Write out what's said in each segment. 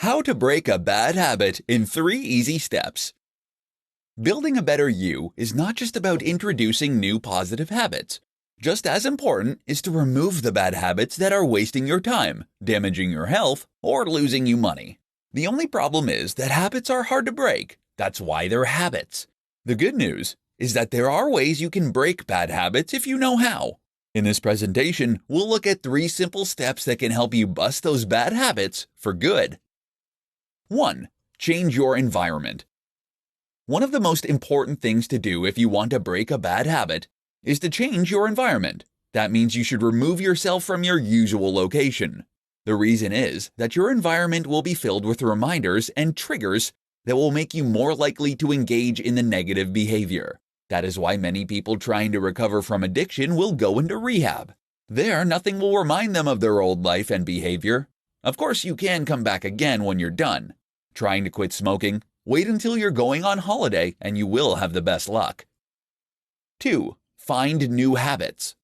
How to break a bad habit in 3 easy steps. Building a better you is not just about introducing new positive habits. Just as important is to remove the bad habits that are wasting your time, damaging your health, or losing you money. The only problem is that habits are hard to break. That's why they're habits. The good news is that there are ways you can break bad habits if you know how. In this presentation, we'll look at 3 simple steps that can help you bust those bad habits for good. 1. Change your environment. One of the most important things to do if you want to break a bad habit is to change your environment. That means you should remove yourself from your usual location. The reason is that your environment will be filled with reminders and triggers that will make you more likely to engage in the negative behavior. That is why many people trying to recover from addiction will go into rehab. There, nothing will remind them of their old life and behavior. Of course, you can come back again when you're done. Trying to quit smoking? Wait until you're going on holiday and you will have the best luck. 2. Find new habits.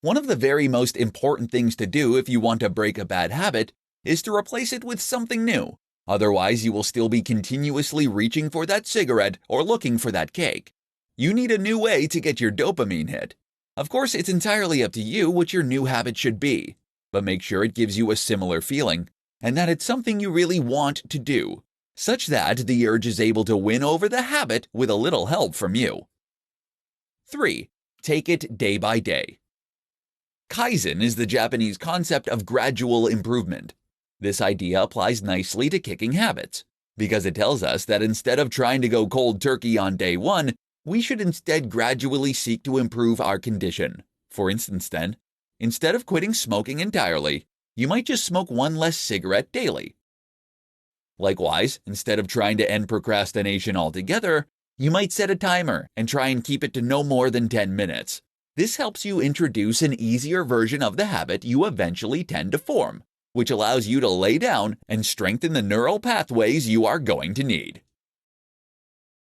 One of the very most important things to do if you want to break a bad habit is to replace it with something new. Otherwise, you will still be continuously reaching for that cigarette or looking for that cake. You need a new way to get your dopamine hit. Of course, it's entirely up to you what your new habit should be, but make sure it gives you a similar feeling and that it's something you really want to do, such that the urge is able to win over the habit with a little help from you. 3. Take it day by day. Kaizen is the Japanese concept of gradual improvement. This idea applies nicely to kicking habits, because it tells us that instead of trying to go cold turkey on day 1, we should instead gradually seek to improve our condition. For instance then, instead of quitting smoking entirely, you might just smoke 1 less cigarette daily. Likewise, instead of trying to end procrastination altogether, you might set a timer and try and keep it to no more than 10 minutes. This helps you introduce an easier version of the habit you eventually tend to form, which allows you to lay down and strengthen the neural pathways you are going to need.